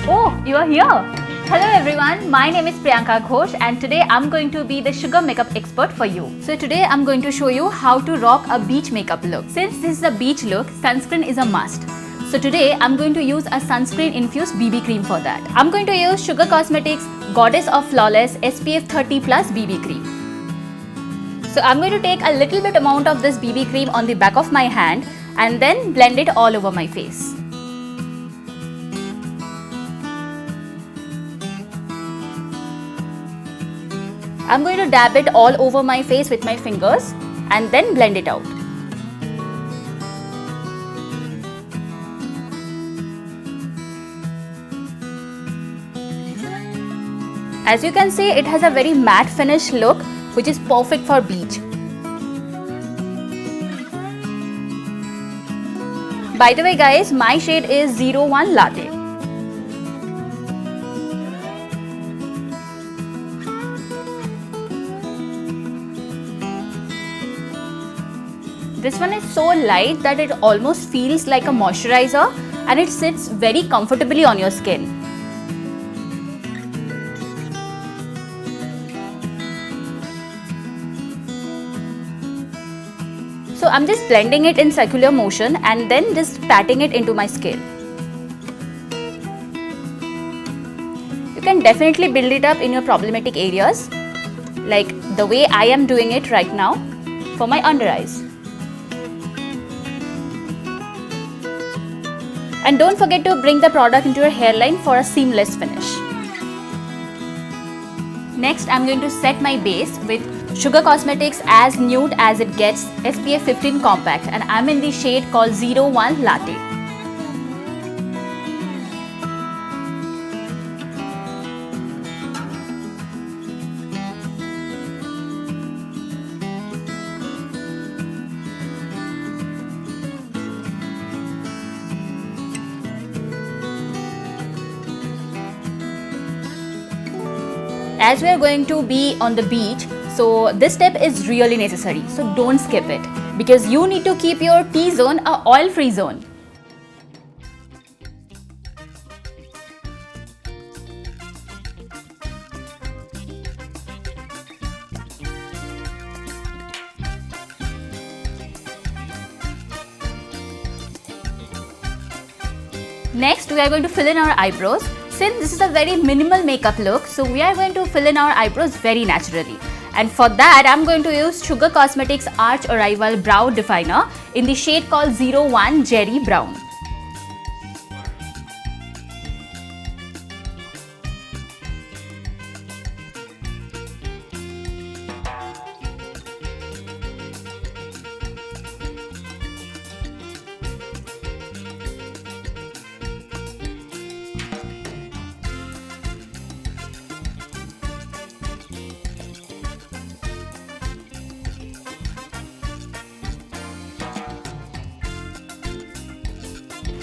Oh, you are here! Hello everyone, my name is Priyanka Ghosh and today I'm going to be the sugar makeup expert for you. So today I'm going to show you how to rock a beach makeup look. Since this is a beach look, sunscreen is a must. So today I'm going to use a sunscreen infused BB cream for that. I'm going to use Sugar Cosmetics Goddess of Flawless SPF 30+ BB cream. So I'm going to take a little bit amount of this BB cream on the back of my hand and then blend it all over my face. I'm going to dab it all over my face with my fingers and then blend it out. As you can see, it has a very matte finish look which is perfect for beach. By the way guys, my shade is 01 Latte. This one is so light that it almost feels like a moisturizer and it sits very comfortably on your skin. So I'm just blending it in circular motion and then just patting it into my skin. You can definitely build it up in your problematic areas, like the way I am doing it right now for my under eyes. And don't forget to bring the product into your hairline for a seamless finish. Next, I'm going to set my base with Sugar Cosmetics As Nude As It Gets SPF 15 Compact, and I'm in the shade called 01 Latte. As we are going to be on the beach, so this step is really necessary, so don't skip it because you need to keep your T-zone a oil-free zone. Next, we are going to fill in our eyebrows. Since this is a very minimal makeup look, so we are going to fill in our eyebrows very naturally. And for that, I'm going to use Sugar Cosmetics Arch Arrival Brow Definer in the shade called 01 Jerry Brown.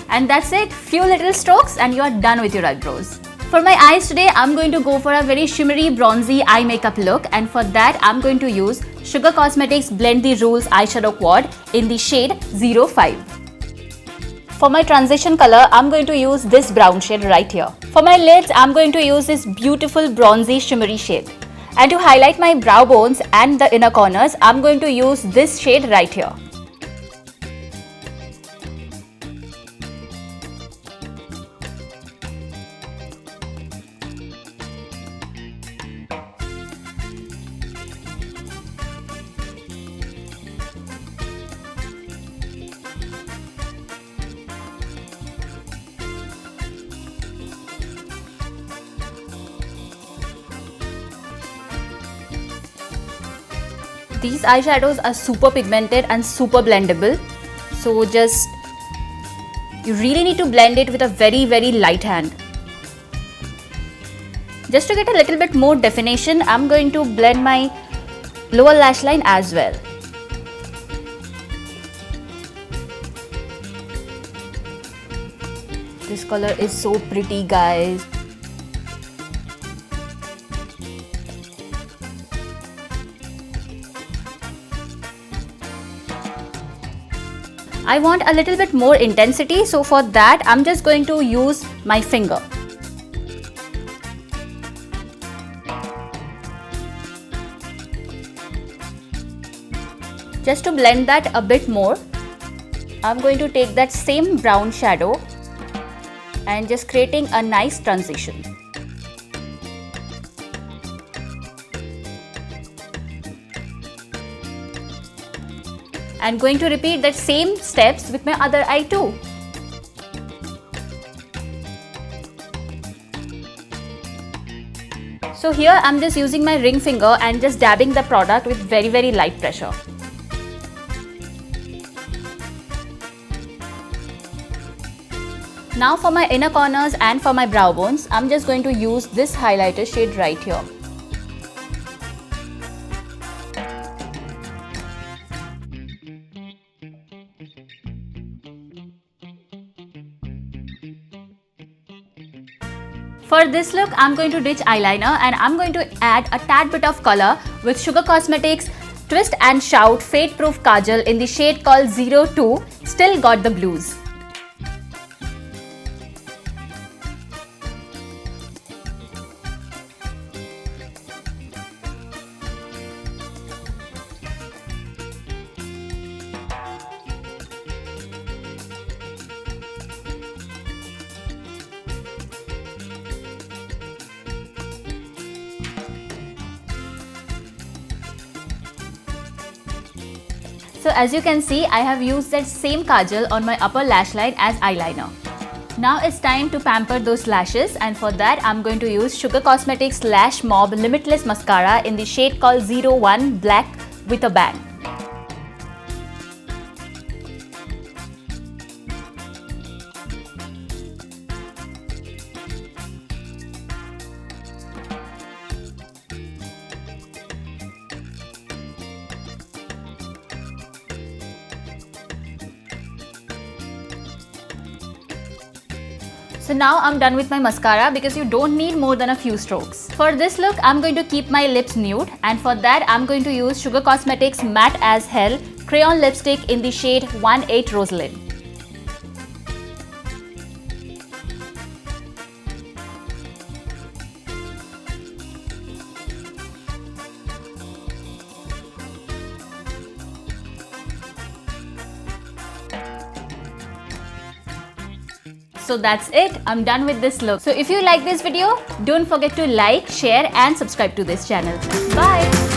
And that's it, few little strokes and you are done with your eyebrows. For my eyes today, I'm going to go for a very shimmery bronzy eye makeup look, and for that I'm going to use Sugar Cosmetics Blend the Rules Eyeshadow Quad in the shade 05. For my transition color, I'm going to use this brown shade right here. For my lids, I'm going to use this beautiful bronzy shimmery shade. And to highlight my brow bones and the inner corners, I'm going to use this shade right here. These eyeshadows are super pigmented and super blendable, so you really need to blend it with a very light hand. Just to get a little bit more definition, I'm going to blend my lower lash line as well. This color is so pretty, guys. I want a little bit more intensity, so for that I'm just going to use my finger. Just to blend that a bit more, I'm going to take that same brown shadow and just creating a nice transition. And going to repeat that same steps with my other eye too. So here I'm just using my ring finger and just dabbing the product with very light pressure. Now for my inner corners and for my brow bones, I'm just going to use this highlighter shade right here. For this look, I'm going to ditch eyeliner and I'm going to add a tad bit of color with Sugar Cosmetics Twist and Shout Fade Proof Kajal in the shade called 02, Still Got the Blues. So as you can see, I have used that same kajal on my upper lash line as eyeliner. Now it's time to pamper those lashes, and for that I'm going to use Sugar Cosmetics Lash Mob Limitless Mascara in the shade called 01 Black with a Bang. So now I'm done with my mascara because you don't need more than a few strokes. For this look, I'm going to keep my lips nude, and for that I'm going to use Sugar Cosmetics Matte as Hell Crayon Lipstick in the shade 18 Rosalind. So that's it, I'm done with this look. So if you like this video, don't forget to like, share and subscribe to this channel. Bye!